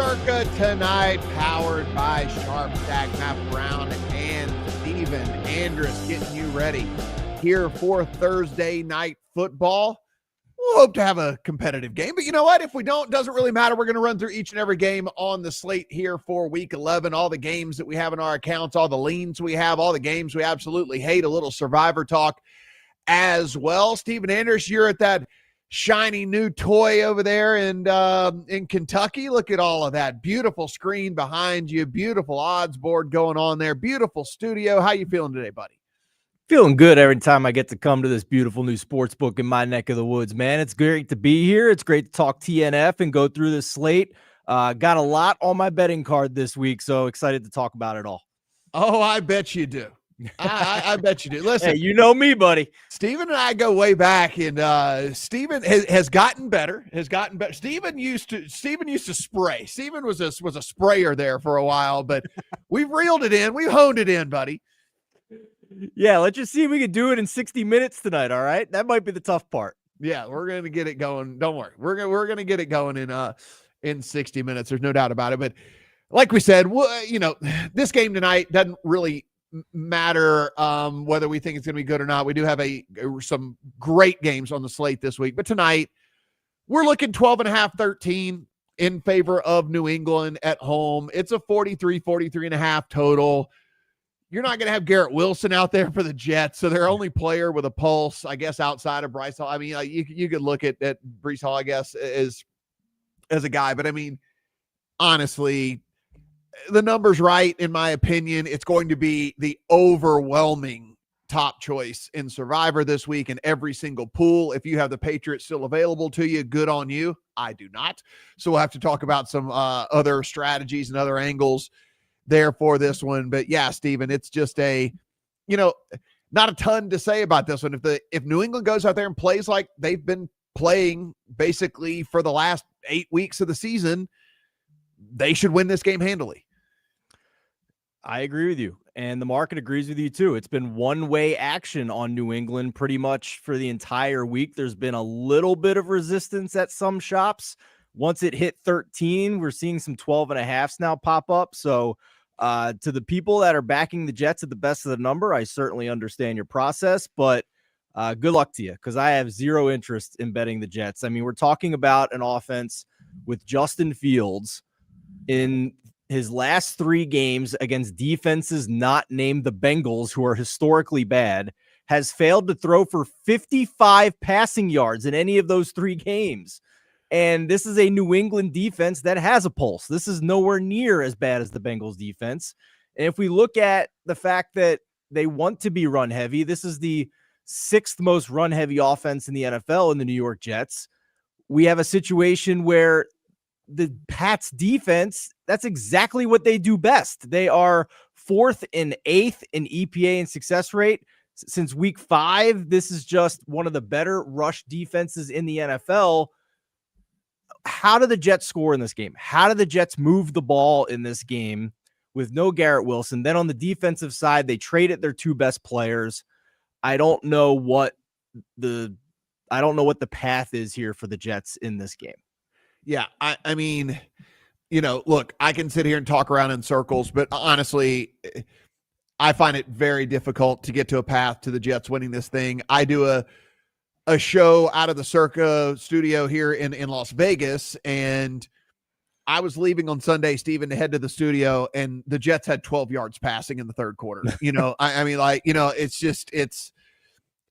Circa Tonight, powered by SharpStack. Matt Brown and Steven Andrus getting you ready here for Thursday night football. We'll hope to have a competitive game, but you know what? If we don't, doesn't really matter. We're going to run through each and every game on the slate here for week 11, all the games that we have in our accounts, all the leans we have, all the games we absolutely hate, a little survivor talk as well. Steven Andrus, you're at that shiny new toy over there in Kentucky. Look at all of that beautiful screen behind you, beautiful odds board going on there, beautiful studio. How you feeling today, buddy? Feeling good every time I get to come to this beautiful new sports book in my neck of the woods, man. It's great to be here. It's great to talk TNF and go through this slate. Got a lot on my betting card this week, so excited to talk about it all. Oh, I bet you do. I bet you do. Listen, hey, you know me, buddy. Steven and I go way back, and Steven has gotten better. Steven used to spray. Steven was a sprayer there for a while, but we've reeled it in. We've honed it in, buddy. Yeah, let's just see if we can do it in 60 minutes tonight, all right? That might be the tough part. Yeah, we're going to get it going. Don't worry. We're going to get it going in 60 minutes. There's no doubt about it. But like we said, this game tonight doesn't really matter whether we think it's going to be good or not. We do have some great games on the slate this week. But tonight, we're looking 12.5, 13 in favor of New England at home. It's a 43.5 total. You're not going to have Garrett Wilson out there for the Jets, so their only player with a pulse, I guess, outside of Bryce Hall. I mean, you could look at Breece Hall, I guess, as a guy. But, I mean, honestly, the number's right, in my opinion. It's going to be the overwhelming top choice in Survivor this week in every single pool. If you have the Patriots still available to you, good on you. I do not. So we'll have to talk about some other strategies and other angles there for this one. But yeah, Steven, it's just not a ton to say about this one. If New England goes out there and plays like they've been playing basically for the last 8 weeks of the season, they should win this game handily. I agree with you, and the market agrees with you too. It's been one-way action on New England pretty much for the entire week. There's been a little bit of resistance at some shops. Once it hit 13, we're seeing some 12.5s now pop up. So to the people that are backing the Jets at the best of the number, I certainly understand your process, but good luck to you, because I have zero interest in betting the Jets. I mean, we're talking about an offense with Justin Fields in his last 3 games against defenses not named the Bengals, who are historically bad, has failed to throw for 55 passing yards in any of those 3 games. And this is a New England defense that has a pulse. This is nowhere near as bad as the Bengals defense. And if we look at the fact that they want to be run heavy, this is the 6th most run heavy offense in the NFL in the New York Jets. We have a situation where the Pats defense, that's exactly what they do best. They are 4th and 8th in EPA and success rate. Since week 5, this is just one of the better rush defenses in the NFL. How do the Jets score in this game? How do the Jets move the ball in this game with no Garrett Wilson? Then on the defensive side, they traded their 2 best players. I don't know what the path is here for the Jets in this game. Yeah, I mean, look, I can sit here and talk around in circles, but honestly, I find it very difficult to get to a path to the Jets winning this thing. I do a show out of the Circa studio here in Las Vegas, and I was leaving on Sunday, Steven, to head to the studio, and the Jets had 12 yards passing in the third quarter.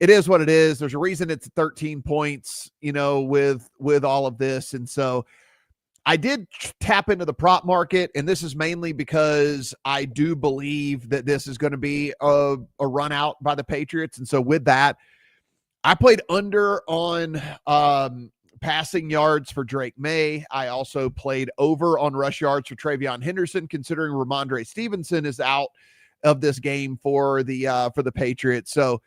It is what it is. There's a reason it's 13 points, with all of this. And so I did tap into the prop market, and this is mainly because I do believe that this is going to be a run out by the Patriots. And so with that, I played under on passing yards for Drake May. I also played over on rush yards for Travion Henderson, considering Ramondre Stevenson is out of this game for the Patriots. So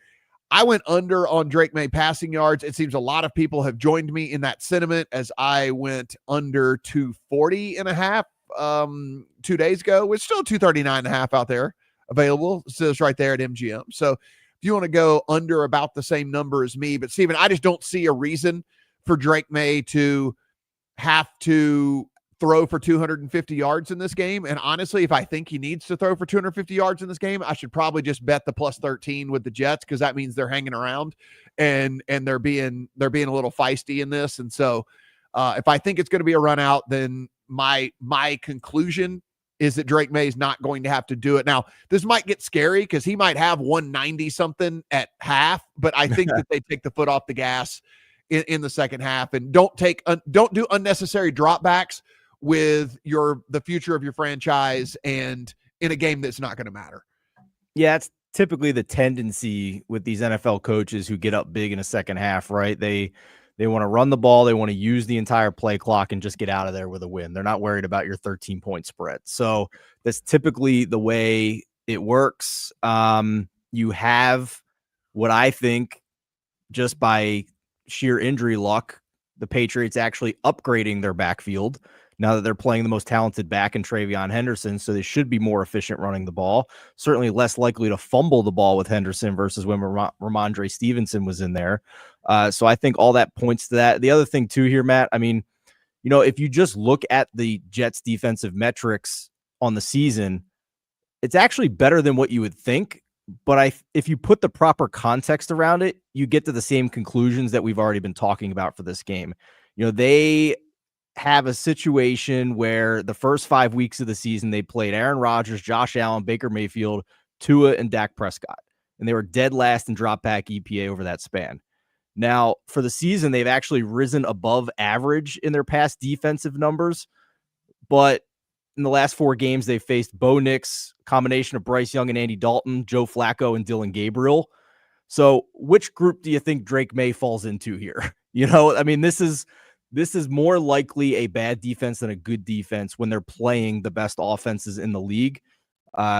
I went under on Drake May passing yards. It seems a lot of people have joined me in that sentiment, as I went under 240.5 2 days ago. It's still 239.5 out there available. So it's right there at MGM. So if you want to go under about the same number as me, but Steven, I just don't see a reason for Drake May to have to throw for 250 yards in this game. And honestly, if I think he needs to throw for 250 yards in this game, I should probably just bet the plus 13 with the Jets, because that means they're hanging around and they're being a little feisty in this. And so if I think it's going to be a run out, then my conclusion is that Drake May is not going to have to do it. Now, this might get scary because he might have 190 something at half, but I think that they take the foot off the gas in the second half and don't do unnecessary dropbacks with the future of your franchise and in a game that's not going to matter. Yeah, it's typically the tendency with these NFL coaches who get up big in a second half, right? They want to run the ball. They want to use the entire play clock and just get out of there with a win. They're not worried about your 13-point spread. So that's typically the way it works. You have what I think, just by sheer injury luck, the Patriots actually upgrading their backfield now that they're playing the most talented back in Travion Henderson. So they should be more efficient running the ball, certainly less likely to fumble the ball with Henderson versus when Ramondre Stevenson was in there. So I think all that points to that. The other thing too here, Matt, I mean, if you just look at the Jets defensive metrics on the season, it's actually better than what you would think. But if you put the proper context around it, you get to the same conclusions that we've already been talking about for this game. They have a situation where the first 5 weeks of the season, they played Aaron Rodgers, Josh Allen, Baker Mayfield, Tua, and Dak Prescott. And they were dead last in drop back EPA over that span. Now, for the season, they've actually risen above average in their past defensive numbers. But in the last 4 games, they faced Bo Nix, combination of Bryce Young and Andy Dalton, Joe Flacco, and Dylan Gabriel. So which group do you think Drake May falls into here? I mean, this is more likely a bad defense than a good defense when they're playing the best offenses in the league.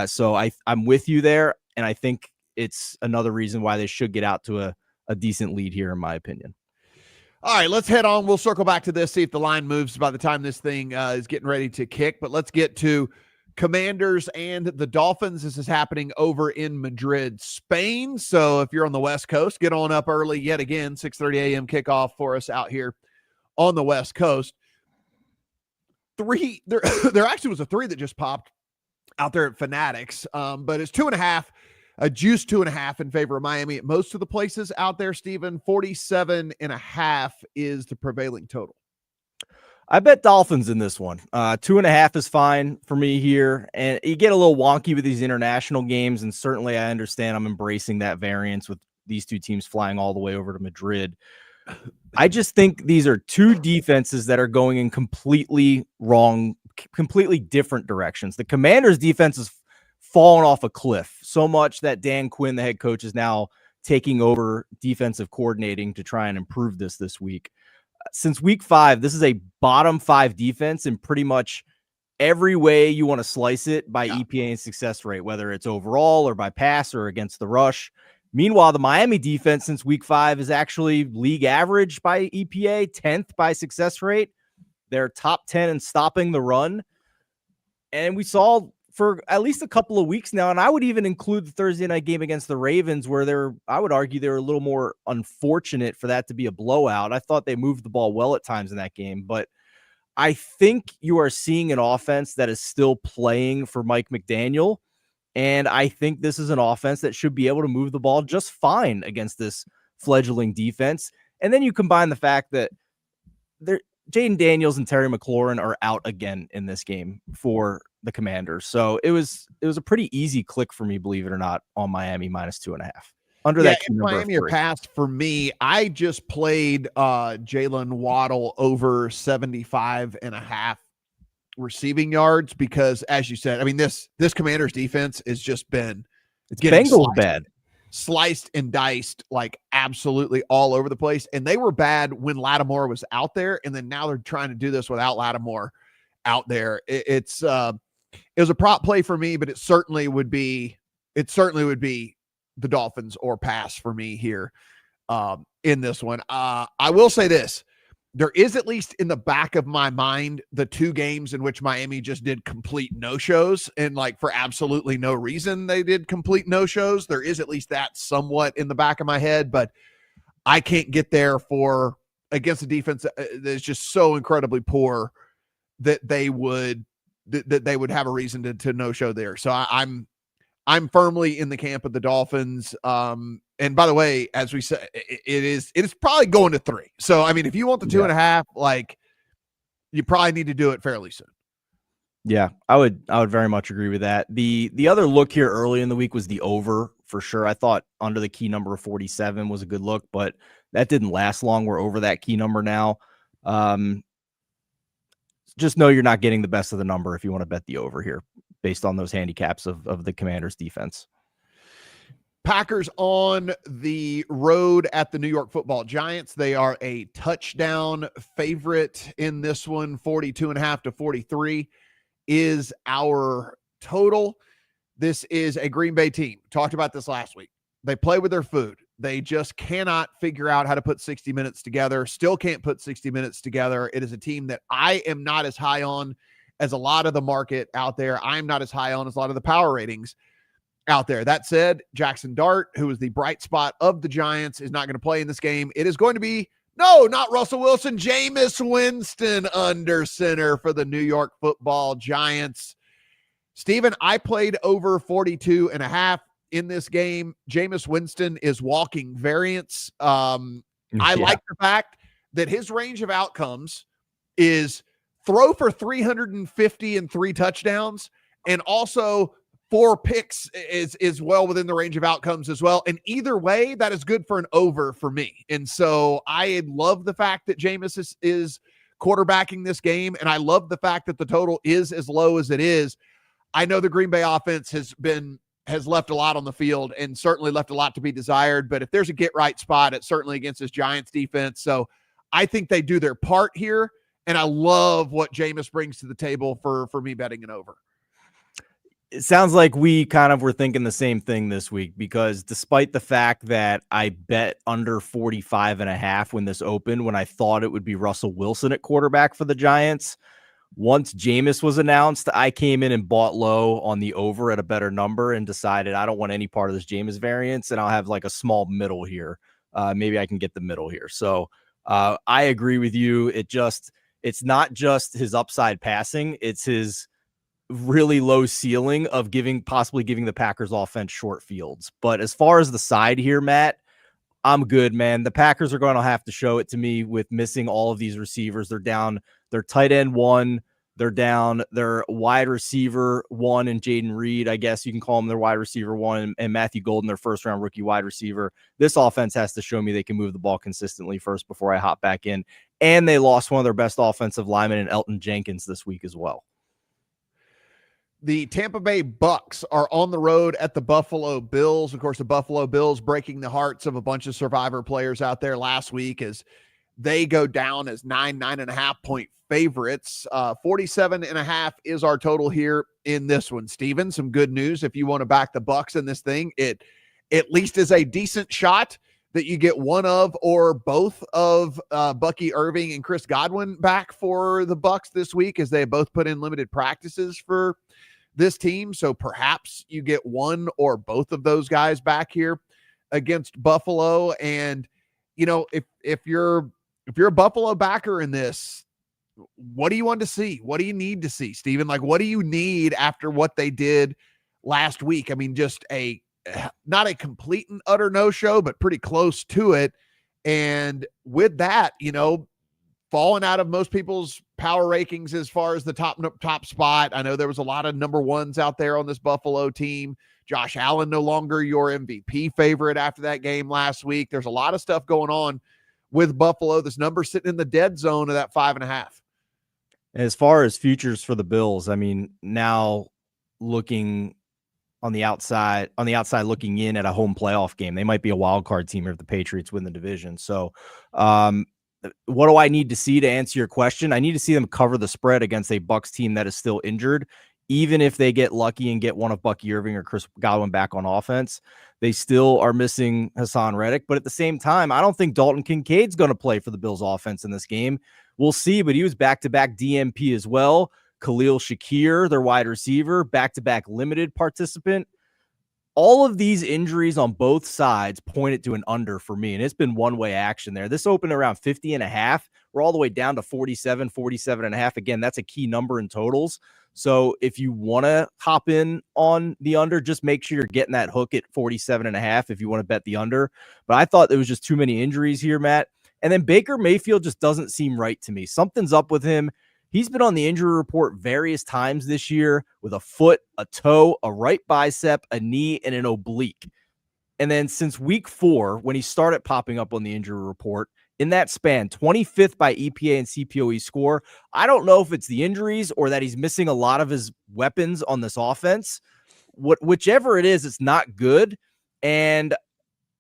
So I'm with you there, and I think it's another reason why they should get out to a decent lead here, in my opinion. All right, let's head on. We'll circle back to this, see if the line moves by the time this thing is getting ready to kick. But let's get to Commanders and the Dolphins. This is happening over in Madrid, Spain. So if you're on the West Coast, get on up early yet again. 6:30 a.m. kickoff for us out here on the West Coast. There actually was a 3 that just popped out there at Fanatics, but it's 2.5. A juice 2.5 in favor of Miami at most of the places out there, Stephen. 47.5 is the prevailing total. I bet Dolphins in this one. 2.5 is fine for me here. And you get a little wonky with these international games. And certainly I understand I'm embracing that variance with these two teams flying all the way over to Madrid. I just think these are two defenses that are going in completely different directions. The Commanders defense is fallen off a cliff so much that Dan Quinn, the head coach, is now taking over defensive coordinating to try and improve this week. Since week 5, this is a bottom 5 defense in pretty much every way you want to slice it by EPA and success rate, whether it's overall or by pass or against the rush. Meanwhile, the Miami defense since week 5 is actually league average by EPA, 10th by success rate. They're top 10 in stopping the run. And we saw for at least a couple of weeks now, and I would even include the Thursday night game against the Ravens, where I would argue they were a little more unfortunate for that to be a blowout. I thought they moved the ball well at times in that game, but I think you are seeing an offense that is still playing for Mike McDaniel, and I think this is an offense that should be able to move the ball just fine against this fledgling defense. And then you combine the fact that Jaden Daniels and Terry McLaurin are out again in this game for the Commanders. So it was a pretty easy click for me, believe it or not, on Miami minus 2.5. Under that Miami or pass for me. I just played Jalen Waddle over 75.5 receiving yards because, as you said, I mean, this Commanders defense has just been Bengals bad. Sliced and diced like absolutely all over the place. And they were bad when Lattimore was out there. And then now they're trying to do this without Lattimore out there. It was a prop play for me, but it certainly would be the Dolphins or pass for me here in this one. I will say this. There is, at least in the back of my mind, the 2 games in which Miami just did complete no-shows, and like for absolutely no reason they did complete no-shows. There is at least that somewhat in the back of my head, but I can't get there against a defense that is just so incredibly poor that they would have a reason to no show there. So I'm firmly in the camp of the Dolphins. And by the way, as we said, it is probably going to 3. So I mean, if you want the 2.5, like, you probably need to do it fairly soon. Yeah, I would very much agree with that. The other look here early in the week was the over for sure. I thought under the key number of 47 was a good look, but that didn't last long. We're over that key number now. Just know you're not getting the best of the number if you want to bet the over here based on those handicaps of the Commanders defense. Packers on the road at the New York Football Giants. They are a touchdown favorite in this one. 42.5 to 43 is our total. This is a Green Bay team. Talked about this last week. They play with their food. They just cannot figure out how to put 60 minutes together. Still can't put 60 minutes together. It is a team that I am not as high on as a lot of the market out there. I'm not as high on as a lot of the power ratings out there. That said, Jackson Dart, who is the bright spot of the Giants, is not going to play in this game. It is going to be, no, not Russell Wilson, Jameis Winston under center for the New York Football Giants. Steven, I played over 42.5 in this game. Jameis Winston is walking variance. I like the fact that his range of outcomes is throw for 350 and 3 touchdowns, and also 4 picks is well within the range of outcomes as well. And either way, that is good for an over for me. And so I love the fact that Jameis is quarterbacking this game, and I love the fact that the total is as low as it is. I know the Green Bay offense has left a lot on the field and certainly left a lot to be desired, but if there's a get right spot, it's certainly against this Giants defense. So I think they do their part here, and I love what Jameis brings to the table for me betting an over. It sounds like we kind of were thinking the same thing this week, because despite the fact that I bet under 45.5 when this opened, when I thought it would be Russell Wilson at quarterback for the Giants, once Jameis was announced, I came in and bought low on the over at a better number and decided I don't want any part of this Jameis variance, and I'll have like a small middle here. Maybe I can get the middle here. So I agree with you. It's not just his upside passing. It's his really low ceiling of possibly giving the Packers offense short fields. But as far as the side here, Matt, I'm good, man. The Packers are going to have to show it to me with missing all of these receivers. They're down their tight end 1. They're down their wide receiver 1 and Jaden Reed. I guess you can call him their wide receiver 1, and Matthew Golden, their first round rookie wide receiver. This offense has to show me they can move the ball consistently first before I hop back in. And they lost one of their best offensive linemen in Elton Jenkins this week as well. The Tampa Bay Bucks are on the road at the Buffalo Bills. Of course, the Buffalo Bills breaking the hearts of a bunch of Survivor players out there last week as they go down as 9.5 point favorites. 47.5 is our total here in this one. Steven, some good news. If you want to back the Bucks in this thing, it at least is a decent shot that you get one of or both of Bucky Irving and Chris Godwin back for the Bucks this week, as they both put in limited practices for this team. So perhaps you get one or both of those guys back here against Buffalo. And, you know, if you're a Buffalo backer in this, what do you want to see? What do you need to see, Steven? Like, what do you need after what they did last week? I mean, just not a complete and utter no-show, but pretty close to it. And with that, you know, falling out of most people's power rankings as far as the top spot. I know there was a lot of number ones out there on this Buffalo team. Josh Allen no longer your MVP favorite after that game last week. There's a lot of stuff going on with Buffalo. This number sitting in the dead zone of that 5.5. As far as futures for the Bills, I mean, now looking on the outside looking in at a home playoff game, they might be a wild card team if the Patriots win the division. So, what do I need to see to answer your question? I need to see them cover the spread against a Bucs team that is still injured. Even if they get lucky and get one of Bucky Irving or Chris Godwin back on offense, they still are missing Hassan Reddick. But at the same time, I don't think Dalton Kincaid's going to play for the Bills offense in this game. We'll see, but he was back-to-back DMP as well. Khalil Shakir, their wide receiver, back-to-back limited participant. All of these injuries on both sides pointed to an under for me, and it's been one-way action there. This opened around 50.5. we're all the way down to 47, 47.5. Again, that's a key number in totals. So if you want to hop in on the under, just make sure you're getting that hook at 47.5 if you want to bet the under. But I thought there was just too many injuries here, Matt. And then Baker Mayfield just doesn't seem right to me. Something's up with him. He's been on the injury report various times this year with a foot, a toe, a right bicep, a knee, and an oblique. And then since week 4, when he started popping up on the injury report, in that span, 25th by EPA and CPOE score. I don't know if it's the injuries or that he's missing a lot of his weapons on this offense. Whichever it is, it's not good. And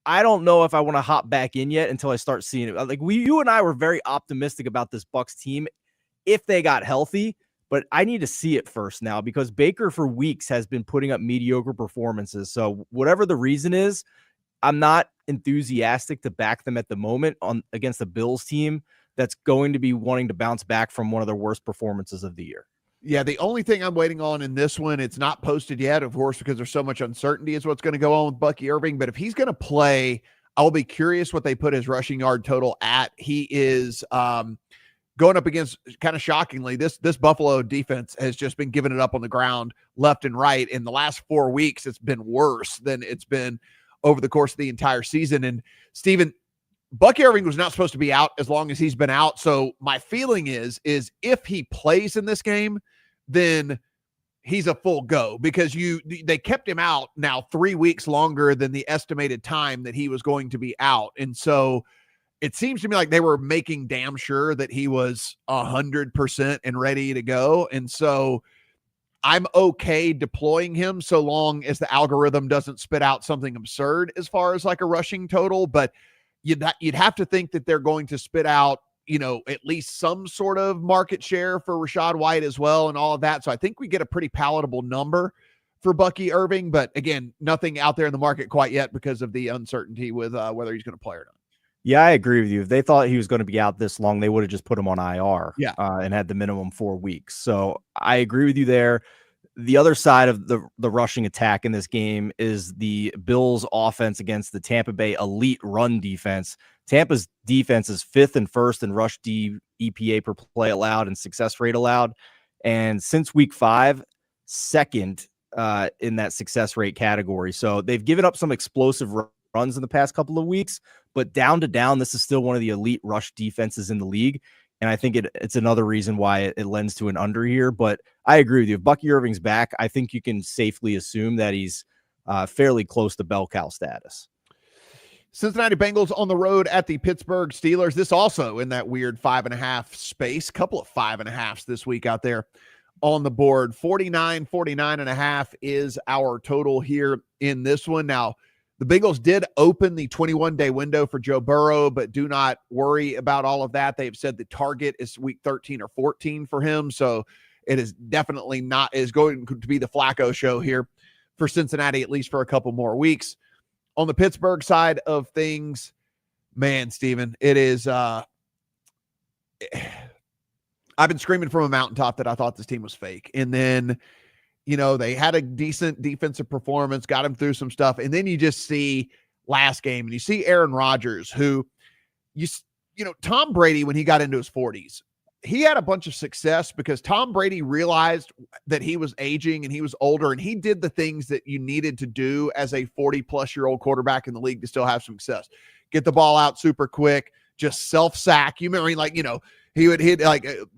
I don't know if I want to hop back in yet until I start seeing it. Like you and I were very optimistic about this Bucs team if they got healthy, but I need to see it first now because Baker for weeks has been putting up mediocre performances. So whatever the reason is, I'm not enthusiastic to back them at the moment on against the Bills team that's going to be wanting to bounce back from one of their worst performances of the year. Yeah, the only thing I'm waiting on in this one, it's not posted yet, of course, because there's so much uncertainty is what's going to go on with Bucky Irving. But if he's going to play, I'll be curious what they put his rushing yard total at. He is going up against, kind of shockingly, this Buffalo defense has just been giving it up on the ground left and right. In the last 4 weeks, it's been worse than it's been over the course of the entire season. And Steven, Bucky Irving was not supposed to be out as long as he's been out. So my feeling is if he plays in this game, then he's a full go because they kept him out now 3 weeks longer than the estimated time that he was going to be out. And so it seems to me like they were making damn sure that he was 100% and ready to go. And so I'm okay deploying him so long as the algorithm doesn't spit out something absurd as far as like a rushing total. But you'd have to think that they're going to spit out, at least some sort of market share for Rachaad White as well and all of that. So I think we get a pretty palatable number for Bucky Irving. But again, nothing out there in the market quite yet because of the uncertainty with whether he's going to play or not. Yeah, I agree with you. If they thought he was going to be out this long, they would have just put him on IR and had the minimum 4 weeks. So I agree with you there. The other side of the rushing attack in this game is the Bills offense against the Tampa Bay elite run defense. Tampa's defense is 5th and 1st in rush D EPA per play allowed and success rate allowed. And since week 5, 2nd in that success rate category. So they've given up some explosive runs in the past couple of weeks, but down to down, this is still one of the elite rush defenses in the league. And I think it's another reason why it lends to an under here. But I agree with you. If Bucky Irving's back, I think you can safely assume that he's fairly close to bell cow status. Cincinnati Bengals on the road at the Pittsburgh Steelers. This also in that weird 5.5 space. Couple of 5.5s this week out there on the board. 49.5 is our total here in this one. Now, the Bengals did open the 21-day window for Joe Burrow, but do not worry about all of that. They've said the target is week 13 or 14 for him. So it is definitely not is going to be the Flacco show here for Cincinnati, at least for a couple more weeks. On the Pittsburgh side of things, man, Steven, it is I've been screaming from a mountaintop that I thought this team was fake. And then they had a decent defensive performance, got him through some stuff. And then you just see last game and you see Aaron Rodgers, who Tom Brady, when he got into his 40s, he had a bunch of success because Tom Brady realized that he was aging and he was older and he did the things that you needed to do as a 40-plus-year-old quarterback in the league to still have some success. Get the ball out super quick, just self-sack. You remember, he would hit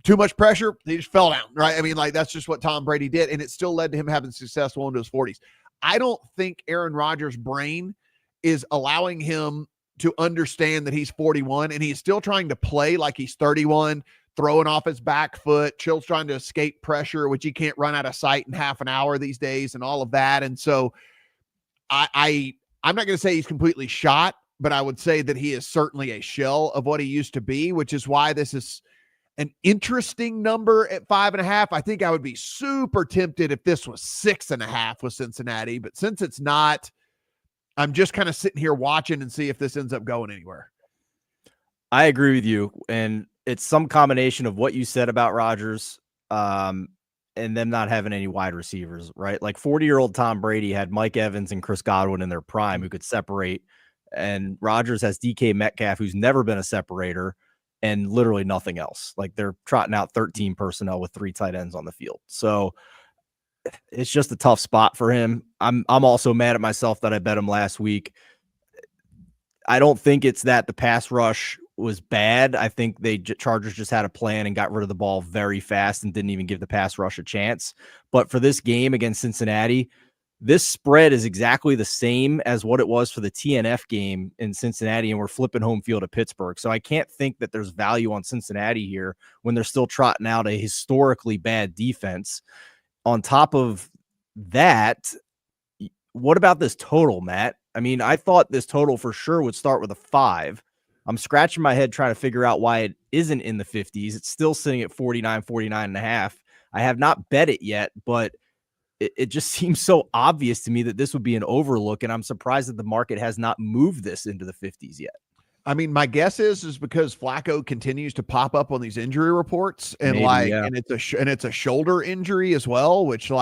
too much pressure. He just fell down, right? That's just what Tom Brady did. And it still led to him having success well into his 40s. I don't think Aaron Rodgers' brain is allowing him to understand that he's 41 and he's still trying to play like he's 31, throwing off his back foot, Chill's trying to escape pressure, which he can't run out of sight in half an hour these days and all of that. And so I'm not going to say he's completely shot, but I would say that he is certainly a shell of what he used to be, which is why this is an interesting number at 5.5. I think I would be super tempted if this was 6.5 with Cincinnati, but since it's not, I'm just kind of sitting here watching and see if this ends up going anywhere. I agree with you. And it's some combination of what you said about Rodgers and them not having any wide receivers, right? Like 40-year-old Tom Brady had Mike Evans and Chris Godwin in their prime who could separate. And Rodgers has DK Metcalf, who's never been a separator. and literally nothing else. Like they're trotting out 13 personnel with 3 tight ends on the field. So it's just a tough spot for him. I'm also mad at myself that I bet him last week. I don't think it's that the pass rush was bad. I think Chargers just had a plan and got rid of the ball very fast and didn't even give the pass rush a chance. But for this game against Cincinnati, this spread is exactly the same as what it was for the TNF game in Cincinnati, and we're flipping home field at Pittsburgh. So I can't think that there's value on Cincinnati here when they're still trotting out a historically bad defense. On top of that, what about this total, Matt? I mean, I thought this total for sure would start with a 5. I'm scratching my head trying to figure out why it isn't in the 50s. It's still sitting at 49.5. I have not bet it yet, but it just seems so obvious to me that this would be an overlook, and I'm surprised that the market has not moved this into the 50s yet. I mean, my guess is because Flacco continues to pop up on these injury reports, and Maybe, and it's a shoulder injury as well, which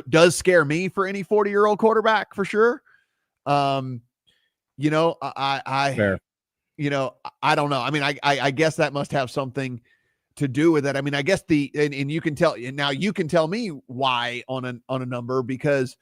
does scare me for any 40-year-old quarterback for sure. I Fair. I don't know. I mean, I guess that must have something to do with it. I mean, I guess and you can tell me why on a number, because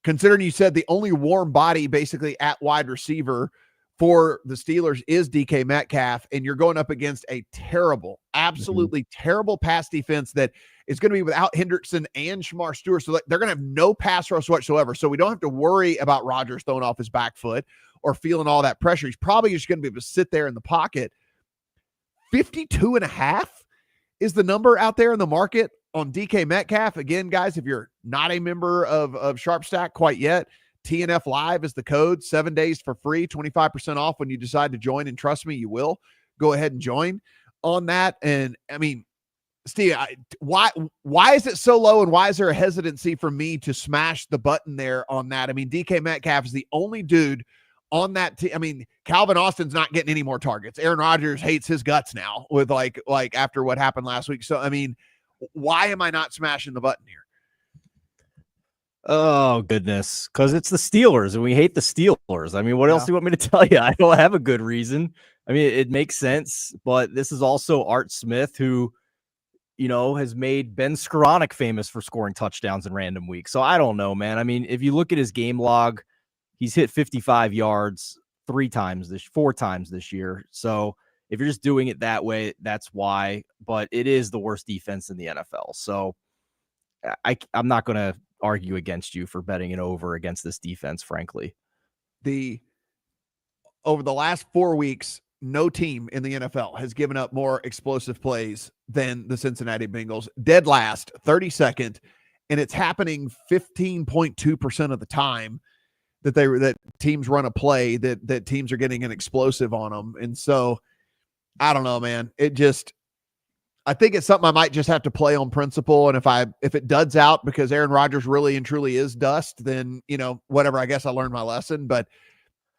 considering you said the only warm body basically at wide receiver for the Steelers is DK Metcalf, and you're going up against a terrible, absolutely terrible pass defense that is going to be without Hendrickson and Shamar Stewart. So they're going to have no pass rush whatsoever. So we don't have to worry about Rodgers throwing off his back foot or feeling all that pressure. He's probably just going to be able to sit there in the pocket. 52.5 is the number out there in the market on DK Metcalf. Again, guys, if you're not a member of SharpStack quite yet, TNF Live is the code. 7 days for free, 25% off when you decide to join. And trust me, you will. Go ahead and join on that. And I mean, Steve, why is it so low, and why is there a hesitancy for me to smash the button there on that? I mean, DK Metcalf is the only dude on that team. I mean, Calvin Austin's not getting any more targets. Aaron Rodgers hates his guts now with like after what happened last week. So, I mean, why am I not smashing the button here? Oh, goodness. Because it's the Steelers, and we hate the Steelers. I mean, what else do you want me to tell you? I don't have a good reason. I mean, it makes sense, but this is also Art Smith, who, has made Ben Skoranek famous for scoring touchdowns in random weeks. So I don't know, man. I mean, if you look at his game log, he's hit 55 yards 4 times this year. So if you're just doing it that way, that's why. But it is the worst defense in the NFL. So I'm not going to argue against you for betting it over against this defense, frankly. Over the last 4 weeks, no team in the NFL has given up more explosive plays than the Cincinnati Bengals. Dead last, 32nd, and it's happening 15.2% of the time that teams run a play that teams are getting an explosive on them. And so I don't know, man. I think it's something I might just have to play on principle. And if it duds out because Aaron Rodgers really and truly is dust, then, whatever, I guess I learned my lesson. But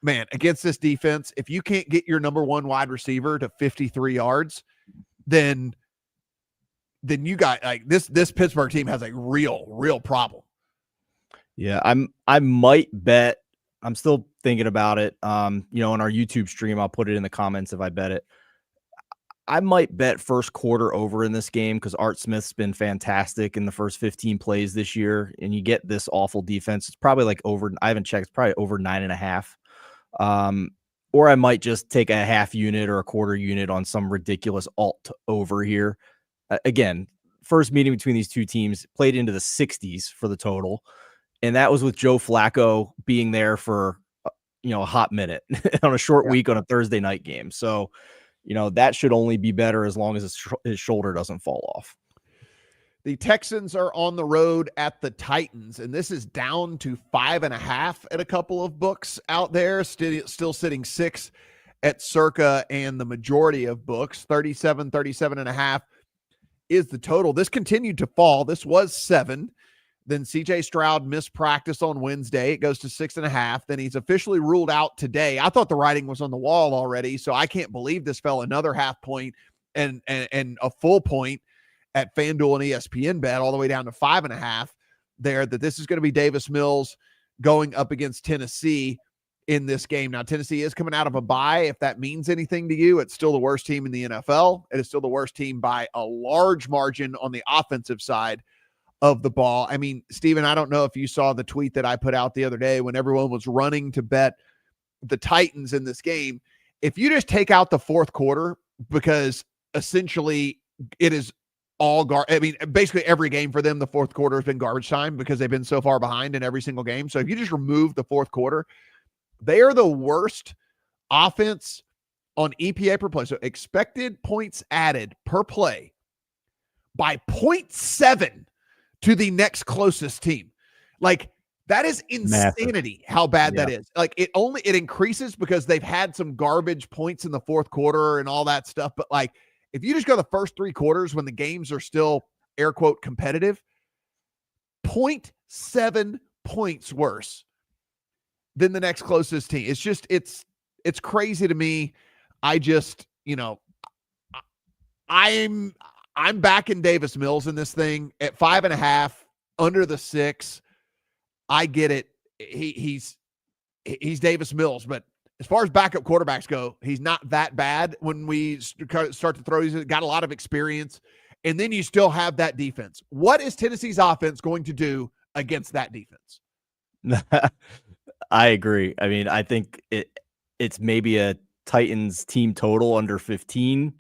man, against this defense, if you can't get your number one wide receiver to 53 yards, then you got this Pittsburgh team has a real problem. Yeah, I might bet. I'm still thinking about it. On our YouTube stream, I'll put it in the comments if I bet it. I might bet first quarter over in this game because Art Smith's been fantastic in the first 15 plays this year, and you get this awful defense. It's probably like over. I haven't checked. It's probably over 9.5. Or I might just take a half unit or a quarter unit on some ridiculous alt over here. Again, first meeting between these two teams played into the 60s for the total. And that was with Joe Flacco being there for, a hot minute on a short week on a Thursday night game. So, that should only be better as long as his shoulder doesn't fall off. The Texans are on the road at the Titans, and this is down to 5.5 at a couple of books out there, still sitting 6 at Circa, and the majority of books, 37.5 is the total. This continued to fall. This was 7. Then CJ Stroud missed practice on Wednesday. It goes to 6.5. Then he's officially ruled out today. I thought the writing was on the wall already, so I can't believe this fell another half point and a full point at FanDuel and ESPN bet all the way down to 5.5 there, that this is going to be Davis Mills going up against Tennessee. in this game. Now, Tennessee is coming out of a bye. If that means anything to you, it's still the worst team in the NFL. It is still the worst team by a large margin on the offensive side of the ball. I mean, Steven, I don't know if you saw the tweet that I put out the other day when everyone was running to bet the Titans in this game. If you just take out the fourth quarter, because essentially it is all basically every game for them, the fourth quarter has been garbage time because they've been so far behind in every single game. So if you just remove the fourth quarter, they are the worst offense on EPA per play. So expected points added per play by 0.7 to the next closest team. Like, that is insanity. Massive. How bad that is. Like, it increases because they've had some garbage points in the fourth quarter and all that stuff. But like, if you just go the first three quarters when the games are still air quote competitive, 0.7 points worse than the next closest team. It's just, it's crazy to me. I just, I'm backing Davis Mills in this thing at 5.5 under the 6. I get it. He's Davis Mills, but as far as backup quarterbacks go, he's not that bad. When we start to throw, he's got a lot of experience, and then you still have that defense. What is Tennessee's offense going to do against that defense? I agree. I mean, I think it's maybe a Titans team total under 15.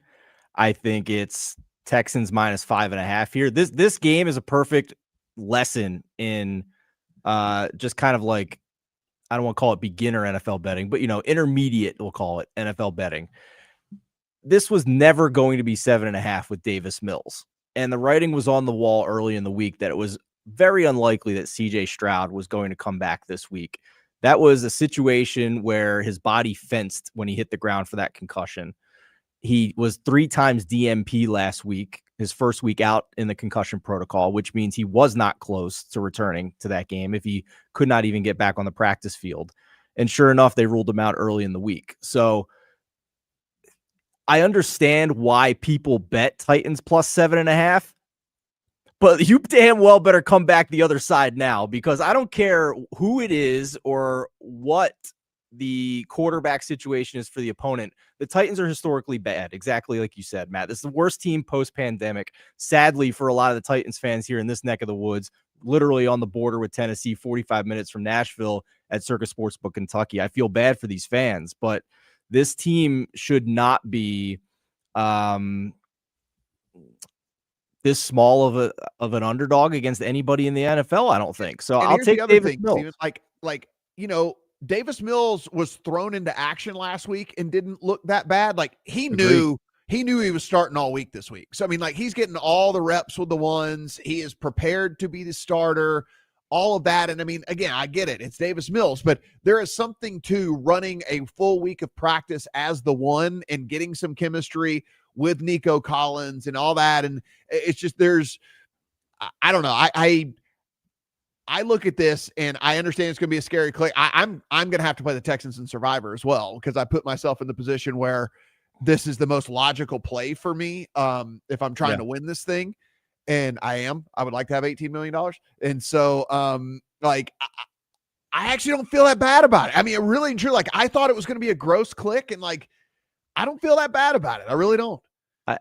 I think it's Texans minus 5.5 here. This game is a perfect lesson in just kind of like, I don't want to call it beginner NFL betting, but intermediate, we'll call it NFL betting. This was never going to be 7.5 with Davis Mills. And the writing was on the wall early in the week that it was very unlikely that CJ Stroud was going to come back this week. That was a situation where his body fenced when he hit the ground for that concussion. He was 3 times DMP last week, his first week out in the concussion protocol, which means he was not close to returning to that game if he could not even get back on the practice field. And sure enough, they ruled him out early in the week. So I understand why people bet Titans plus 7.5, but you damn well better come back the other side now, because I don't care who it is or what the quarterback situation is for the opponent. The Titans are historically bad, exactly like you said, Matt. This is the worst team post-pandemic. Sadly, for a lot of the Titans fans here in this neck of the woods, literally on the border with Tennessee, 45 minutes from Nashville at Circa Sportsbook Kentucky. I feel bad for these fans, but this team should not be this small of an underdog against anybody in the NFL, I don't think. So I'll take Davis Mills. Steven, Davis Mills was thrown into action last week and didn't look that bad. Like, he knew he was starting all week this week. So, I mean, like, he's getting all the reps with the ones. He is prepared to be the starter, all of that. And I mean, again, I get it. It's Davis Mills, but there is something to running a full week of practice as the one and getting some chemistry with Nico Collins and all that. And it's just, I don't know. I look at this and I understand it's going to be a scary click. I'm going to have to play the Texans and Survivor as well, because I put myself in the position where this is the most logical play for me if I'm trying to win this thing. And I would like to have $18 million. And so I actually don't feel that bad about it. I mean, really and truly, I thought it was going to be a gross click, and I don't feel that bad about it. I really don't.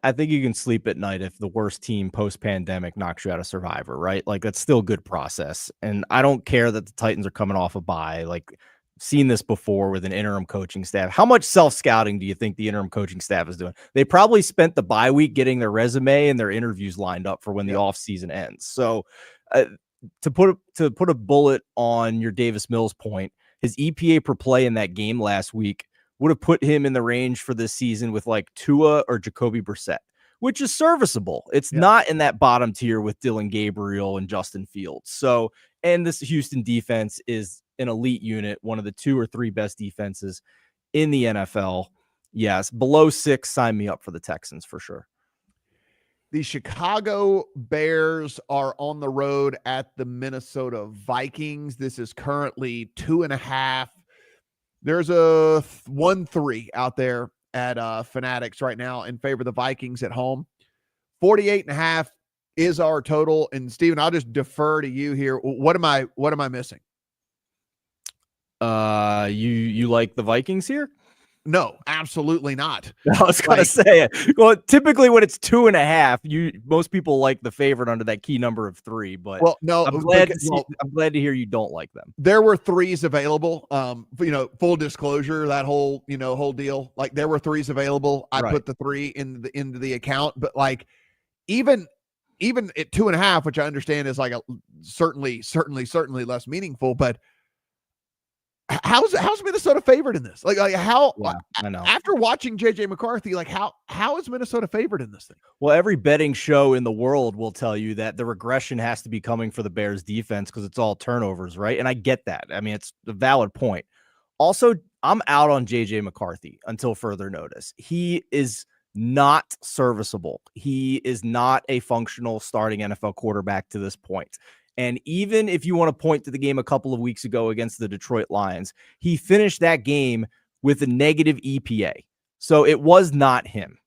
I think you can sleep at night if the worst team post-pandemic knocks you out of Survivor, right? Like, that's still a good process. And I don't care that the Titans are coming off a bye. Like, seen this before with an interim coaching staff. How much self-scouting do you think the interim coaching staff is doing? They probably spent the bye week getting their resume and their interviews lined up for when the offseason ends. So to put a bullet on your Davis Mills point, his EPA per play in that game last week would have put him in the range for this season with like Tua or Jacoby Brissett, which is serviceable. It's not in that bottom tier with Dylan Gabriel and Justin Fields. So, and this Houston defense is an elite unit, one of the 2 or 3 best defenses in the NFL. Yes, below 6, sign me up for the Texans for sure. The Chicago Bears are on the road at the Minnesota Vikings. This is currently 2.5. There's a 1-3 out there at Fanatics right now in favor of the Vikings at home. 48.5 is our total. And Steven, I'll just defer to you here. What am I missing? You like the Vikings here? No, absolutely not. I was gonna say, well, typically when it's 2.5, most people like the favorite under that key number of 3. But well, no, I'm glad to hear you don't like them. There were 3s available. Full disclosure, that whole deal. Like there were 3s available. I put the 3 into the account, but like even at 2.5, which I understand is like a certainly less meaningful, but how's Minnesota favored in this? Like how? Yeah, I know. After watching JJ McCarthy, like how is Minnesota favored in this thing? Well, every betting show in the world will tell you that the regression has to be coming for the Bears defense because it's all turnovers, right? And I get that. I mean, it's a valid point. Also, I'm out on JJ McCarthy until further notice. He is not serviceable. He is not a functional starting NFL quarterback to this point. And even if you want to point to the game a couple of weeks ago against the Detroit Lions, he finished that game with a negative EPA. So it was not him.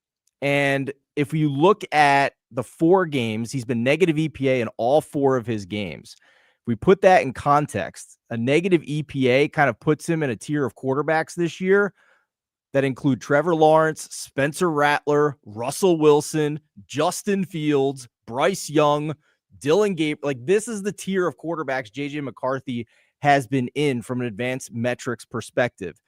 And if you look at the 4 games, he's been negative EPA in all 4 of his games. If we put that in context, a negative EPA kind of puts him in a tier of quarterbacks this year that include Trevor Lawrence, Spencer Rattler, Russell Wilson, Justin Fields, Bryce Young, Dylan Gabriel. Like this is the tier of quarterbacks JJ McCarthy has been in from an advanced metrics perspective.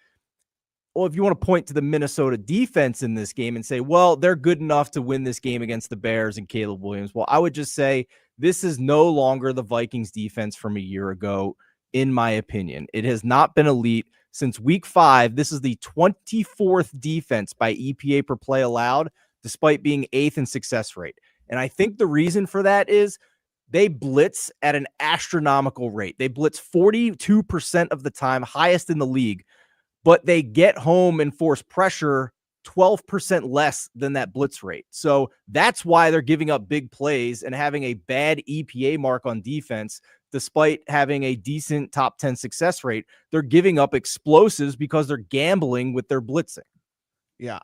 Well, if you want to point to the Minnesota defense in this game and say, well, they're good enough to win this game against the Bears and Caleb Williams. Well, I would just say this is no longer the Vikings defense from a year ago, in my opinion. It has not been elite since week 5. This is the 24th defense by EPA per play allowed, despite being 8th in success rate. And I think the reason for that is they blitz at an astronomical rate. They blitz 42% of the time, highest in the league, but they get home and force pressure 12% less than that blitz rate. So that's why they're giving up big plays and having a bad EPA mark on defense, despite having a decent top 10 success rate. They're giving up explosives because they're gambling with their blitzing. Yeah,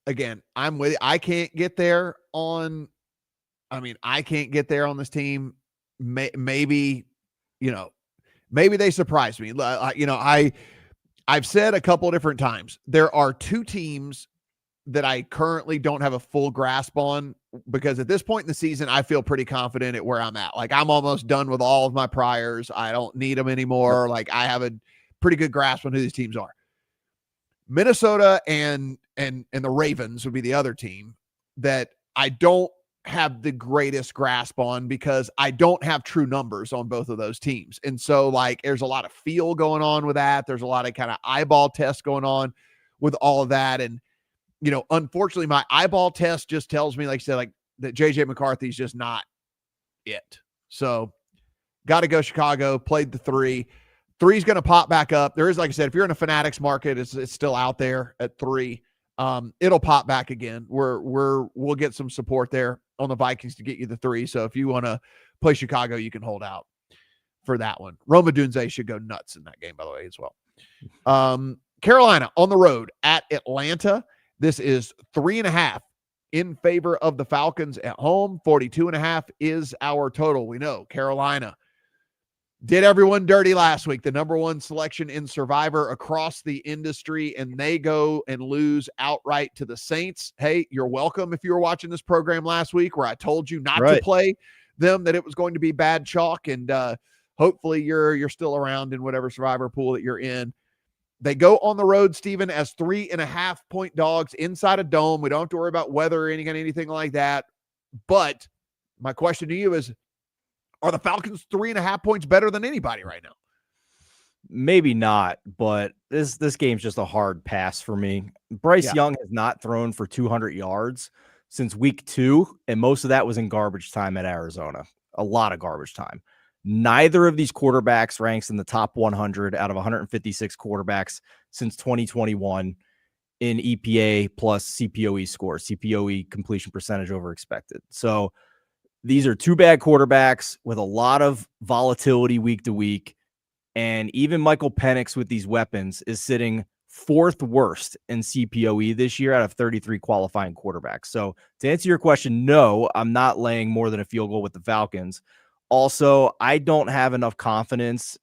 again, I'm with you. I can't get there on this team. Maybe they surprised me. I've said a couple of different times, there are 2 teams that I currently don't have a full grasp on because at this point in the season, I feel pretty confident at where I'm at. Like I'm almost done with all of my priors. I don't need them anymore. Like I have a pretty good grasp on who these teams are. Minnesota and the Ravens would be the other team that I don't have the greatest grasp on because I don't have true numbers on both of those teams. And so like there's a lot of feel going on with that. There's a lot of kind of eyeball tests going on with all of that. And, unfortunately my eyeball test just tells me, like I said, like that JJ McCarthy's just not it. So got to go Chicago, played the 3. 3's going to pop back up. There is, like I said, if you're in a Fanatics market, it's still out there at 3. It'll pop back again. We'll get some support there on the Vikings to get you the 3. So if you want to play Chicago, you can hold out for that one. Roma Dunze should go nuts in that game, by the way, as well. Carolina on the road at Atlanta. This is 3.5 in favor of the Falcons at home. 42.5 is our total. We know Carolina did everyone dirty last week, the number 1 selection in Survivor across the industry, and they go and lose outright to the Saints. Hey, you're welcome if you were watching this program last week where I told you not to play them, that it was going to be bad chalk, and hopefully you're still around in whatever Survivor pool that you're in. They go on the road, Steven, as 3.5-point dogs inside a dome. We don't have to worry about weather or anything like that. But my question to you is, are the Falcons 3.5 points better than anybody right now? Maybe not, but this game's just a hard pass for me. Bryce Young has not thrown for 200 yards since week 2, and most of that was in garbage time at Arizona. A lot of garbage time. Neither of these quarterbacks ranks in the top 100 out of 156 quarterbacks since 2021 in EPA plus CPOE score, CPOE completion percentage over expected. So these are 2 bad quarterbacks with a lot of volatility week to week. And even Michael Penix with these weapons is sitting 4th worst in CPOE this year out of 33 qualifying quarterbacks. So to answer your question, no, I'm not laying more than a field goal with the Falcons. Also, I don't have enough confidence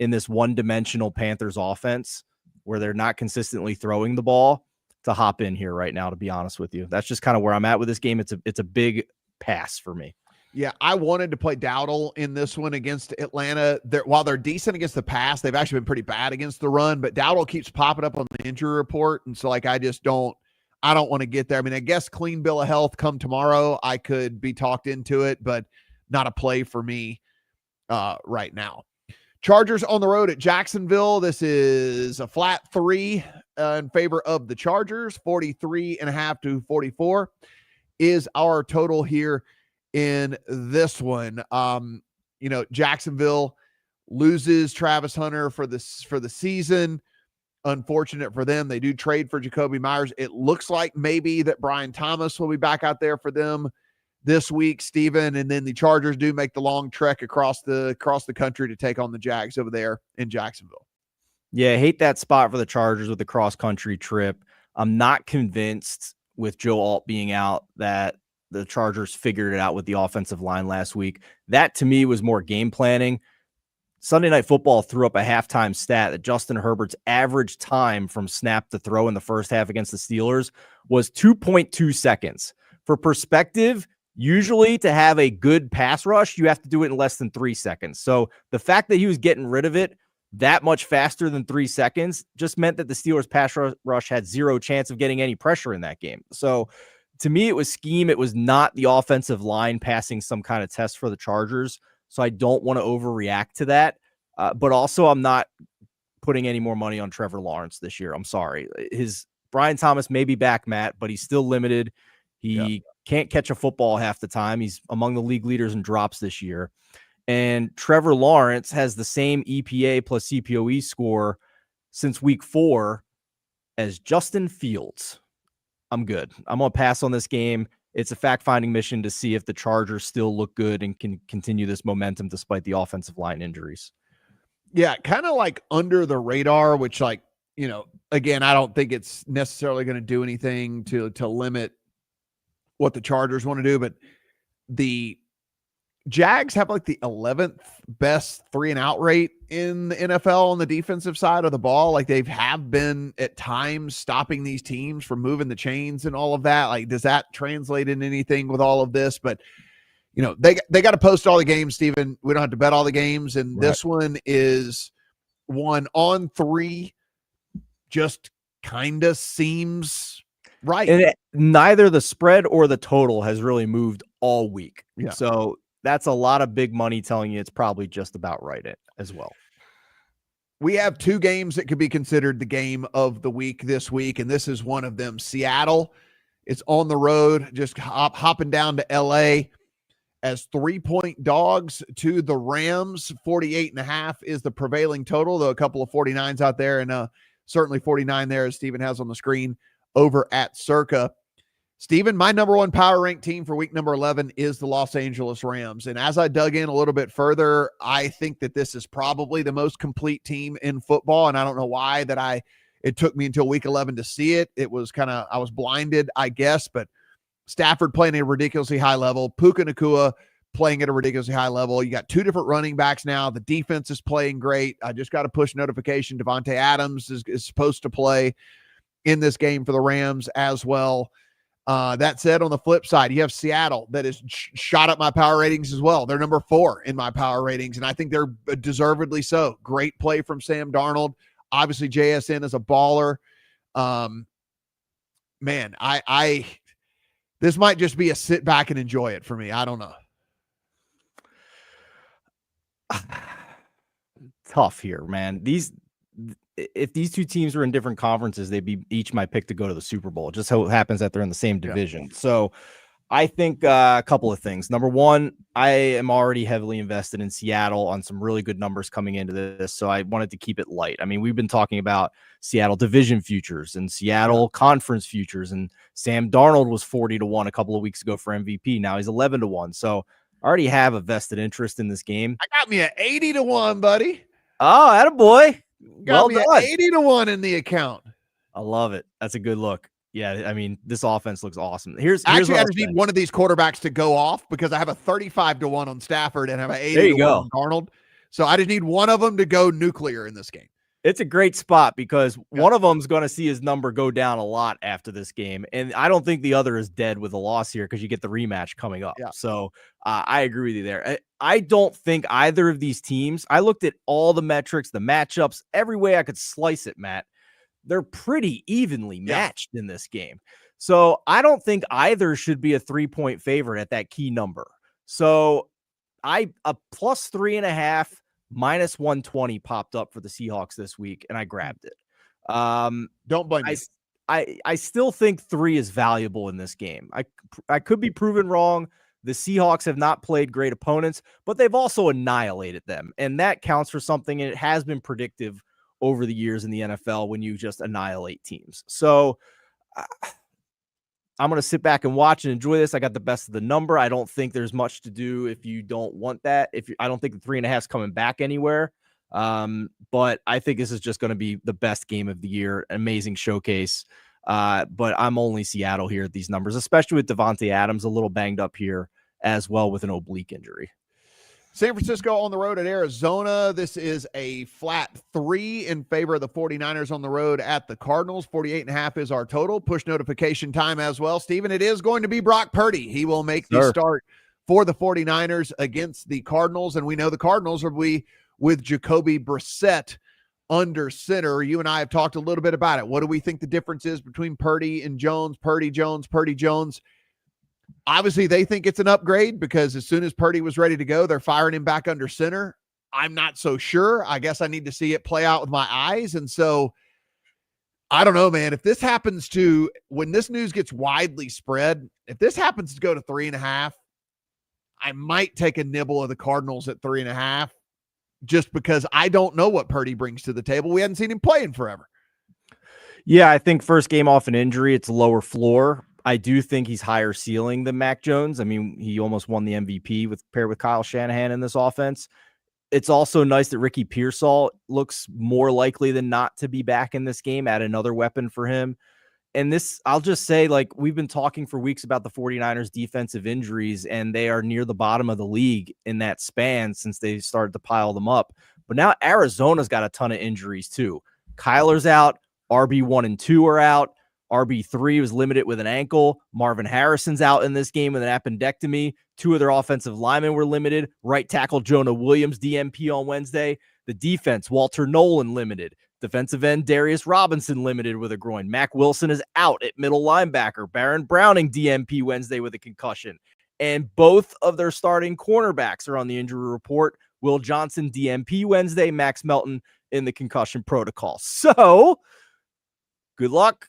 in this one-dimensional Panthers offense where they're not consistently throwing the ball to hop in here right now, to be honest with you. That's just kind of where I'm at with this game. It's a big pass for me. Yeah, I wanted to play Dowdle in this one against Atlanta. While they're decent against the pass, they've actually been pretty bad against the run, but Dowdle keeps popping up on the injury report. And so, like, I don't want to get there. I mean, I guess clean bill of health come tomorrow, I could be talked into it, but not a play for me right now. Chargers on the road at Jacksonville. This is a flat 3 in favor of the Chargers. 43.5 to 44 is our total here in this one. Jacksonville loses Travis Hunter for the season. Unfortunate for them. They do trade for Jacoby Myers. It looks like maybe that Brian Thomas will be back out there for them this week, Steven. And then the Chargers do make the long trek across the country to take on the Jags over there in Jacksonville. Yeah, I hate that spot for the Chargers with the cross-country trip. I'm not convinced with Joe Alt being out that the Chargers figured it out with the offensive line last week. That, to me, was more game planning. Sunday Night Football threw up a halftime stat that Justin Herbert's average time from snap to throw in the first half against the Steelers was 2.2 seconds. For perspective, usually to have a good pass rush, you have to do it in less than 3 seconds. So the fact that he was getting rid of it that much faster than 3 seconds just meant that the Steelers pass rush had zero chance of getting any pressure in that game. So to me, it was scheme. It was not the offensive line passing some kind of test for the Chargers. So I don't want to overreact to that. But also, I'm not putting any more money on Trevor Lawrence this year. I'm sorry. Brian Thomas may be back, Matt, but he's still limited. He can't catch a football half the time. He's among the league leaders in drops this year. And Trevor Lawrence has the same EPA plus CPOE score since week 4 as Justin Fields. I'm good. I'm going to pass on this game. It's a fact-finding mission to see if the Chargers still look good and can continue this momentum despite the offensive line injuries. Yeah, kind of like under the radar, which, like, again, I don't think it's necessarily going to do anything to limit what the Chargers want to do, but the Jags have like the 11th best 3-and-out rate in the NFL on the defensive side of the ball. Like, they have been at times stopping these teams from moving the chains and all of that. Like, does that translate into anything with all of this? But, they got to post all the games, Steven. We don't have to bet all the games. And This one is 1 on 3, just kind of seems right. And neither the spread or the total has really moved all week. Yeah. So that's a lot of big money telling you it's probably just about right as well. We have 2 games that could be considered the game of the week this week, and this is one of them. Seattle is on the road, just hopping down to L.A. as 3-point dogs to the Rams. 48.5 is the prevailing total, though a couple of 49s out there, and certainly 49 there, as Steven has on the screen over at Circa. Steven, my number 1 power ranked team for week number 11 is the Los Angeles Rams. And as I dug in a little bit further, I think that this is probably the most complete team in football. And I don't know why it took me until week 11 to see it. It was I was blinded, I guess, but Stafford playing at a ridiculously high level, Puka Nacua playing at a ridiculously high level. You got 2 different running backs now. The defense is playing great. I just got a push notification. Devontae Adams is supposed to play in this game for the Rams as well. That said, on the flip side, you have Seattle that has shot up my power ratings as well. They're number 4 in my power ratings, and I think they're deservedly so. Great play from Sam Darnold. Obviously, JSN is a baller. Man, this might just be a sit back and enjoy it for me. I don't know. Tough here, man. If these 2 teams were in different conferences, they'd be each my pick to go to the Super Bowl. Just how it happens that they're in the same division. Yeah. So I think a couple of things. Number 1, I am already heavily invested in Seattle on some really good numbers coming into this. So I wanted to keep it light. I mean, we've been talking about Seattle division futures and Seattle conference futures, and Sam Darnold was 40-1 a couple of weeks ago for MVP. Now he's 11-1. So I already have a vested interest in this game. I got me at 80-1, buddy. Oh, attaboy. Got me at 80-1 in the account. I love it. That's a good look. Yeah, I mean, this offense looks awesome. Actually, I just need one of these quarterbacks to go off because I have a 35-1 on Stafford and I have an 80-1 on Darnold. So I just need one of them to go nuclear in this game. It's a great spot because one of them's going to see his number go down a lot after this game. And I don't think the other is dead with a loss here because you get the rematch coming up. Yeah. So I agree with you there. I don't think either of these teams, I looked at all the metrics, the matchups, every way I could slice it, Matt. They're pretty evenly matched in this game. So I don't think either should be a 3-point favorite at that key number. So a plus 3.5 minus 120 popped up for the Seahawks this week, and I grabbed it. Don't blame me. I still think 3 is valuable in this game. I could be proven wrong. The Seahawks have not played great opponents, but they've also annihilated them, and that counts for something, and it has been predictive over the years in the NFL when you just annihilate teams. So I'm going to sit back and watch and enjoy this. I got the best of the number. I don't think there's much to do if you don't want that. I don't think the 3.5 is coming back anywhere. But I think this is just going to be the best game of the year. Amazing showcase. But I'm only Seattle here at these numbers, especially with Davante Adams a little banged up here as well with an oblique injury. San Francisco on the road at Arizona. This is a flat 3 in favor of the 49ers on the road at the Cardinals. 48.5 is our total. Push notification time as well, Steven. It is going to be Brock Purdy. He will make the start for the 49ers against the Cardinals, and we know the Cardinals will be with Jacoby Brissett under center. You and I have talked a little bit about it. What do we think the difference is between Purdy and Jones? Purdy, Jones. Obviously, they think it's an upgrade because as soon as Purdy was ready to go, they're firing him back under center. I'm not so sure. I guess I need to see it play out with my eyes. And so, I don't know, man. If this happens to, when this news gets widely spread, if this happens to go to 3.5, I might take a nibble of the Cardinals at 3.5 just because I don't know what Purdy brings to the table. We hadn't seen him play in forever. Yeah, I think first game off an injury, it's a lower floor. I do think he's higher ceiling than Mac Jones. I mean, he almost won the MVP paired with Kyle Shanahan in this offense. It's also nice that Ricky Pearsall looks more likely than not to be back in this game, add another weapon for him. And this, I'll just say, like, we've been talking for weeks about the 49ers defensive injuries, and they are near the bottom of the league in that span since they started to pile them up. But now Arizona's got a ton of injuries too. Kyler's out. RB1 and 2 are out. RB3 was limited with an ankle. Marvin Harrison's out in this game with an appendectomy. 2 of their offensive linemen were limited. Right tackle Jonah Williams, DMP on Wednesday. The defense, Walter Nolan limited. Defensive end Darius Robinson limited with a groin. Mac Wilson is out at middle linebacker. Baron Browning DMP Wednesday with a concussion. And both of their starting cornerbacks are on the injury report. Will Johnson DMP Wednesday. Max Melton in the concussion protocol. So good luck.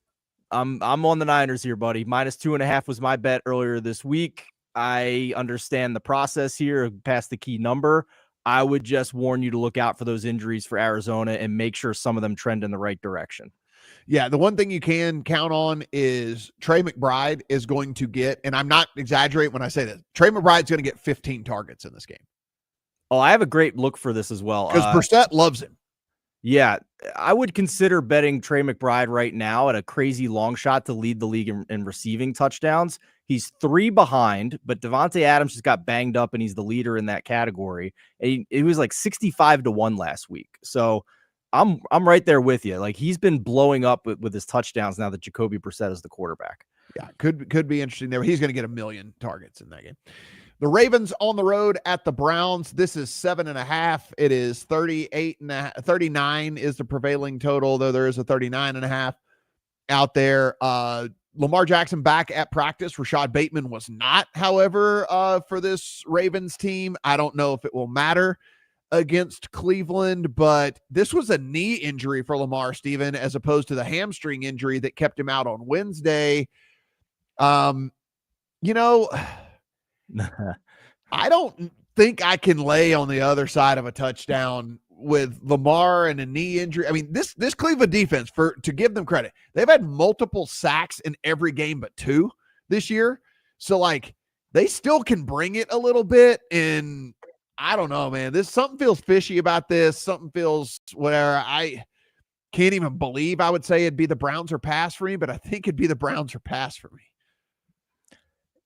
I'm on the Niners here, buddy. Minus 2.5 was my bet earlier this week. I understand the process here past the key number. I would just warn you to look out for those injuries for Arizona and make sure some of them trend in the right direction. Yeah, the one thing you can count on is Trey McBride is going to get, and I'm not exaggerating when I say this, Trey McBride's going to get 15 targets in this game. Oh, I have a great look for this as well. Because Brissett loves him. Yeah, I would consider betting Trey McBride right now at a crazy long shot to lead the league in receiving touchdowns. He's 3 behind, but Davante Adams just got banged up, and he's the leader in that category. And it was like 65-1 last week. So I'm right there with you. Like, he's been blowing up with his touchdowns now that Jacoby Brissett is the quarterback. Yeah, could be interesting there. He's going to get 1 million targets in that game. The Ravens on the road at the Browns. This is 7.5. It is 39 is the prevailing total, though there is a 39.5 out there. Lamar Jackson back at practice. Rashad Bateman was not, however, for this Ravens team. I don't know if it will matter against Cleveland, but this was a knee injury for Lamar, Steven, as opposed to the hamstring injury that kept him out on Wednesday. I don't think I can lay on the other side of a touchdown with Lamar and a knee injury. I mean, this Cleveland defense, to give them credit, they've had multiple sacks in every game but 2 this year. So, like, they still can bring it a little bit. And I don't know, man. Something feels fishy about this. Something feels whatever. I can't even believe I would say it'd be the Browns or pass for me, but I think it'd be the Browns or pass for me.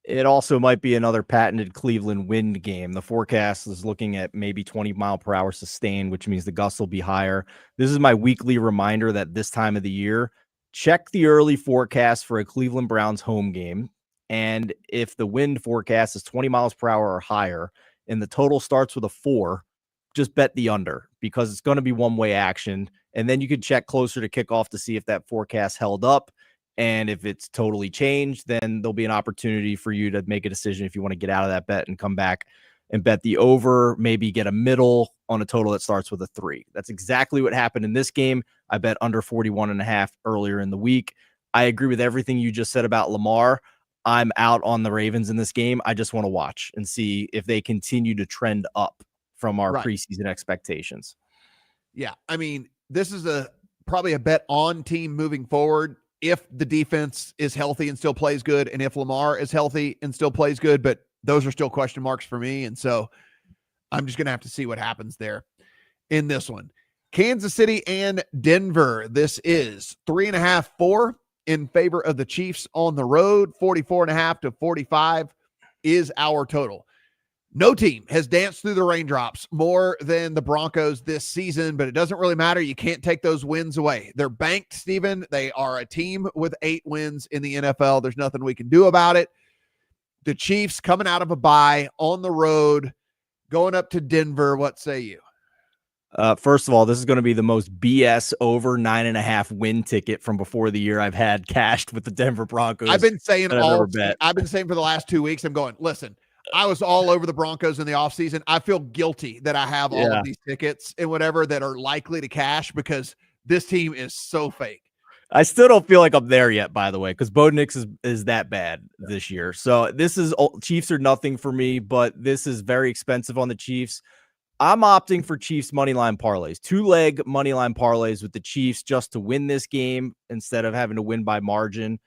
It also might be another patented Cleveland wind game. The forecast is looking at maybe 20-mile-per-hour sustained, which means the gusts will be higher. This is my weekly reminder that this time of the year, check the early forecast for a Cleveland Browns home game. And if the wind forecast is 20 miles per hour or higher and the total starts with a 4, just bet the under because it's going to be one-way action. And then you could check closer to kickoff to see if that forecast held up. And if it's totally changed, then there'll be an opportunity for you to make a decision if you want to get out of that bet and come back and bet the over, maybe get a middle on a total that starts with a 3. That's exactly what happened in this game. I bet under 41.5 earlier in the week. I agree with everything you just said about Lamar. I'm out on the Ravens in this game. I just want to watch and see if they continue to trend up from our preseason expectations. Yeah. I mean, this is probably a bet on team moving forward if the defense is healthy and still plays good, and if Lamar is healthy and still plays good, but those are still question marks for me. And so I'm just going to have to see what happens there in this one. Kansas City and Denver. This is 3.5, 4 in favor of the Chiefs on the road. 44.5 to 45 is our total. No team has danced through the raindrops more than the Broncos this season, but it doesn't really matter. You can't take those wins away. They're banked, Steven. They are a team with 8 wins in the NFL. There's nothing we can do about it. The Chiefs coming out of a bye on the road, going up to Denver. What say you? First of all, this is going to be the most BS over 9.5 win ticket from before the year I've had cashed with the Denver Broncos. I've been saying for the last 2 weeks, I'm going, listen, I was all over the Broncos in the offseason. I feel guilty that I have all of these tickets and whatever that are likely to cash because this team is so fake. I still don't feel like I'm there yet, by the way, because Bo Nix is that bad this year. So this is Chiefs are nothing for me, but this is very expensive on the Chiefs. I'm opting for Chiefs moneyline parlays, 2-leg moneyline parlays with the Chiefs just to win this game instead of having to win by margin.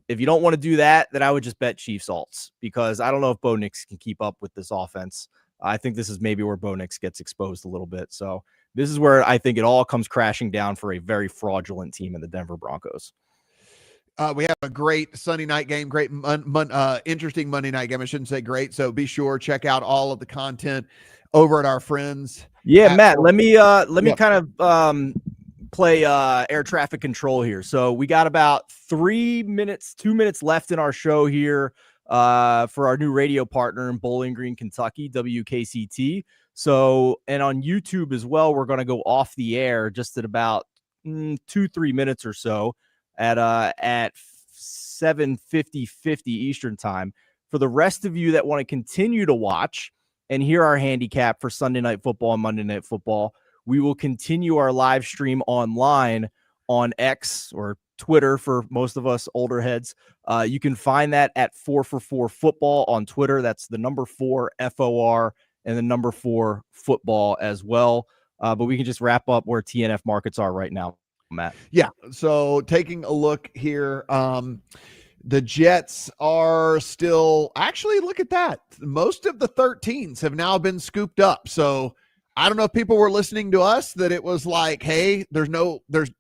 If you don't want to do that, then I would just bet Chiefs alts because I don't know if Bo Nix can keep up with this offense. I think this is maybe where Bo Nix gets exposed a little bit. So this is where I think it all comes crashing down for a very fraudulent team in the Denver Broncos. We have a great Sunday night game, great interesting Monday night game. I shouldn't say great. So be sure check out all of the content over at our friends. Yeah, Matt, let me kind of play air traffic control here. So we got about 2 minutes left in our show here for our new radio partner in Bowling Green, Kentucky, WKCT. So, and on YouTube as well, we're going to go off the air just at about 2-3 minutes or so at 7:50 Eastern time. For the rest of you that want to continue to watch and hear our handicap for Sunday Night Football and Monday Night Football, we will continue our live stream online on X or Twitter for most of us older heads. You can find that at 4for4 Football on Twitter. That's the number 4 FOR and the number 4 football as well. But we can just wrap up where TNF markets are right now, Matt. Yeah. So taking a look here, the Jets are still actually, look at that. Most of the 13s have now been scooped up. So I don't know if people were listening to us that it was like, hey, there's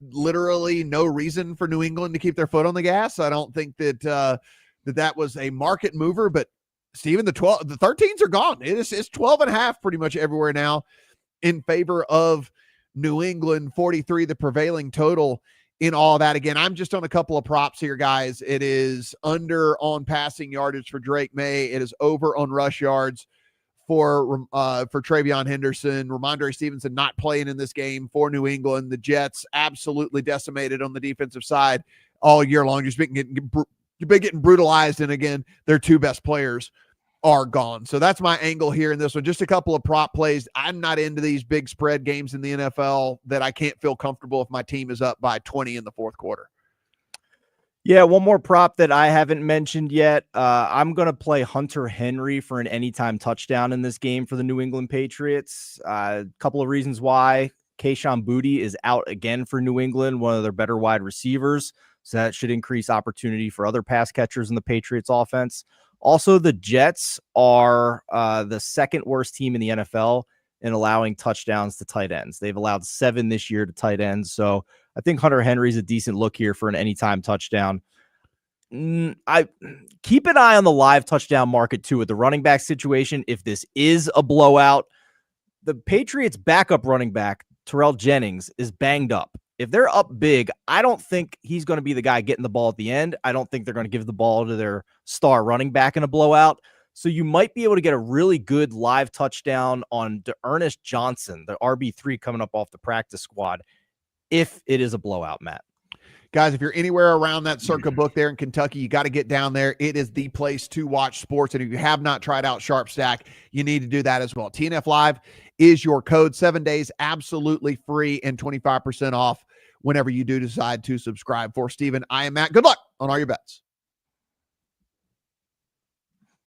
literally no reason for New England to keep their foot on the gas. I don't think that that was a market mover, but Steven, the 13s are gone. It's 12.5 pretty much everywhere now in favor of New England. 43, the prevailing total in all that. Again, I'm just on a couple of props here, guys. It is under on passing yardage for Drake May. It is over on rush yards for Travion Henderson. Ramondre Stevenson not playing in this game for New England. The Jets absolutely decimated on the defensive side all year long. Just been getting brutalized. And again, their 2 best players are gone. So that's my angle here in this one. Just a couple of prop plays. I'm not into these big spread games in the NFL that I can't feel comfortable if my team is up by 20 in the fourth quarter. Yeah, one more prop that I haven't mentioned yet. I'm going to play Hunter Henry for an anytime touchdown in this game for the New England Patriots. A couple of reasons why. Kayshon Boutte is out again for New England, one of their better wide receivers. So that should increase opportunity for other pass catchers in the Patriots offense. Also, the Jets are the second worst team in the NFL in allowing touchdowns to tight ends. They've allowed 7 this year to tight ends. So I think Hunter Henry's a decent look here for an anytime touchdown. I keep an eye on the live touchdown market too with the running back situation. If this is a blowout, the Patriots' backup running back, Terrell Jennings, is banged up. If they're up big, I don't think he's going to be the guy getting the ball at the end. I don't think they're going to give the ball to their star running back in a blowout. So you might be able to get a really good live touchdown on Ernest Johnson, the RB3 coming up off the practice squad, if it is a blowout, Matt. Guys, if you're anywhere around that Circa book there in Kentucky, you got to get down there. It is the place to watch sports. And if you have not tried out SharpStack, you need to do that as well. TNF Live is your code. 7 days absolutely free and 25% off whenever you do decide to subscribe. For Steven, I am Matt. Good luck on all your bets.